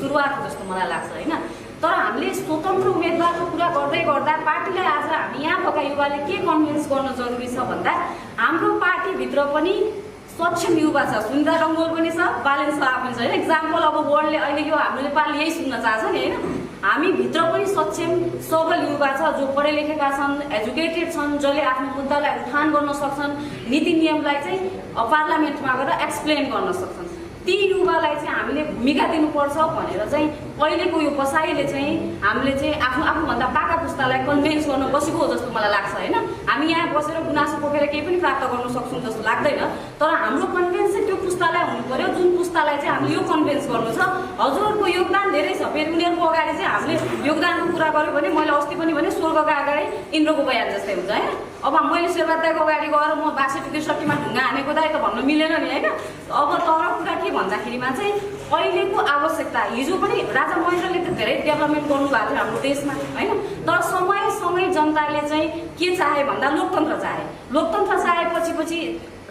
सुरुवात जस्तो मलाई लाग्छ हैन। तर हामीले स्वतन्त्र उम्मेदवारको कुरा गर्दै गर्दा पार्टीलाई आज हामी यहाँ भएका युवाले के कन्भिन्स गर्न जरुरी छ भन्दा हाम्रो पार्टीभित्र पनि सक्षम युवा छ। सुनिता रङ्गोल पनि छ, बालेन शाह पनि छ हैन। एक्जाम्पल अब वर्ल्डले अहिले यो हाम्रो नेपालले यही सुन्न चाहछ नि हैन। हामी भित्र पनि सक्षम सबल युवा छ जो पढे लेखेका छन्, एजुकेटेड छन्, जसले आफ्नो मुद्दालाई उठान गर्न सक्छन्, नीति नियमलाई चाहिँ पार्लियामेन्टमा गएर एक्सप्लेन गर्न सक्छन्। ती युवालाई चाहिँ हामीले भूमिका दिनुपर्छ भनेर चाहिँ अहिलेको यो बसाइले चाहिँ हामीले चाहिँ आफूभन्दा पाका पुस्तालाई कन्भिन्स गर्न बसेको हो जस्तो मलाई लाग्छ हैन। हामी यहाँ बसेर गुनासो पोखेर केही पनि प्राप्त गर्न सक्छौँ जस्तो लाग्दैन। तर हाम्रो कन्भिन्स चाहिँ त्यो पुस्तालाई हुनु पर्यो जुन पुस्तालाई चाहिँ हामीले यो कन्भिन्स गर्नु छ। हजुरहरूको योगदान धेरै छ, फेरि उनीहरूको अगाडि चाहिँ हामीले योगदानको कुरा गर्यो भने मैले अस्ति पनि भने स्वर्गको अगाडि इन्द्रको बयान जस्तै हुन्छ हैन। अब मैले शेरबहादुरको अगाडि गएर म 62-63मा ढुङ्गा हानेको दाइ त भन्न मिलेन नि हैन। अब तर कुरा के भन्दाखेरिमा चाहिँ अहिलेको आवश्यकता, हिजो पनि राजा महेन्द्रले त धेरै डेभलपमेन्ट गर्नुभएको थियो हाम्रो देशमा हैन। तर समय जनताले चाहिँ के चाहे भन्दा लोकतन्त्र चाहे। लोकतन्त्र चाहेपछि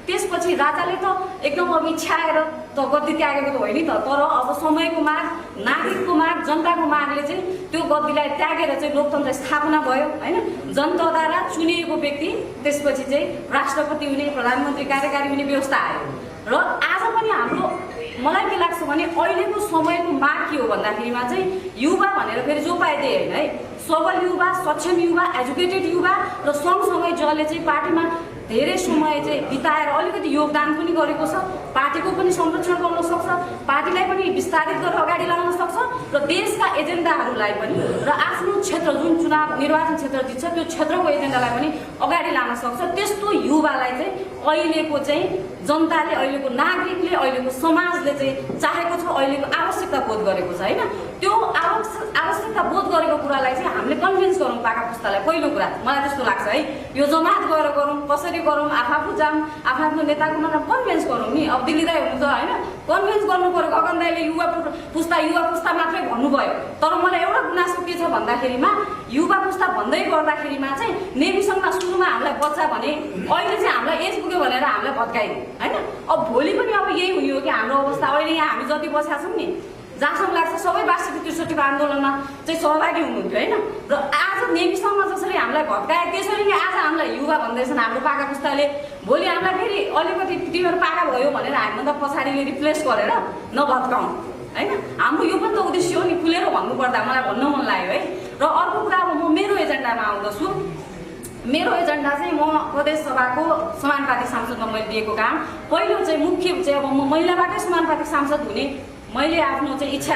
त्यसपछि राजाले त एकदम अब इच्छाएर त गद्दी त्यागेको त होइन त। तर अब समयको माग, नागरिकको माग, जनताको मागले चाहिँ त्यो गद्दीलाई त्यागेर चाहिँ लोकतन्त्र स्थापना भयो हैन। जनताद्वारा चुनिएको व्यक्ति त्यसपछि चाहिँ राष्ट्रपति हुने, प्रधानमन्त्री कार्यकारी हुने व्यवस्था आयो। र आज पनि हाम्रो मलाई के लाग्छ भने अहिलेको समयको माग के हो भन्दाखेरिमा चाहिँ युवा भनेर फेरि जो पाइदिए होइन है, सबल युवा, सक्षम युवा, एजुकेटेड युवा र सँगसँगै जसले चाहिँ पार्टीमा धेरै समय चाहिँ बिताएर अलिकति योगदान पनि गरेको छ, पार्टीको पनि संरक्षण गर्न सक्छ, पार्टीलाई पनि विस्तारित गरेर अगाडि लान सक्छ र देशका एजेन्डाहरूलाई पनि र आफ्नो क्षेत्र जुन चुनाव निर्वाचन क्षेत्र जित्छ त्यो क्षेत्रको एजेन्डालाई पनि अगाडि लान सक्छ। त्यस्तो युवालाई चाहिँ अहिलेको चाहिँ जनताले, अहिलेको नागरिकले, अहिलेको समाजले चाहिँ चाहेको छ, अहिलेको आवश्यकता बोध गरेको छ हैन। त्यो आवश्यकता बोध गरेको कुरालाई चाहिँ हामीले कन्भिन्स गरौँ पाका पुस्तालाई। पहिलो कुरा मलाई त्यस्तो लाग्छ है, यो जमात गएर गरौँ, कसरी गरौँ, आफू जाम, आफ्नो नेताको मतलब कन्भिन्स गरौँ नि। अब दिल्ली दाइ हुनुहुन्छ हैन, कन्भिन्स गर्नु पर्यो। गगन दाइले युवा पुस्ता मात्रै भन्नुभयो। तर मलाई एउटा गुनासो के छ भन्दाखेरिमा युवा पुस्ता भन्दै गर्दाखेरिमा चाहिँ नेभिसङमा सुरुमा हामीलाई बच्चा भने अहिले चाहिँ हामीलाई एज पुग्यो भनेर हामीलाई भत्काइदियो हैन। अब भोलि पनि अब यही हुने हो कि हाम्रो अवस्था अहिले यहाँ हामी जति बसेका छौँ नि, जहाँसम्म लाग्छ सबै 62-63को आन्दोलनमा चाहिँ सहभागी हुनुहुन्थ्यो हैन। र आज नेभिसङमा जसरी हामीलाई भत्काए त्यसरी नै आज हामीलाई युवा भन्दैछन् हाम्रो पाका पुस्ताले। भोलि हामीलाई फेरि अलिकति तिमीहरू पाका भयो भनेर हामीभन्दा पछाडिले रिप्लेस गरेर नभत्काउँ हैन। हाम्रो यो पनि त उद्देश्य हो नि, खुलेर भन्नुपर्दा मलाई भन्न मन लाग्यो है। र अर्को कुरा अब म मेरो एजेन्डामा आउँदछु। मेरो एजेन्डा चाहिँ म प्रदेश सभाको समानुपातिक सांसदमा मैले दिएको काम पहिलो चाहिँ मुख्य चाहिँ अब म महिलाबाटै समानुपातिक सांसद हुने मैले आफ्नो चाहिँ इच्छा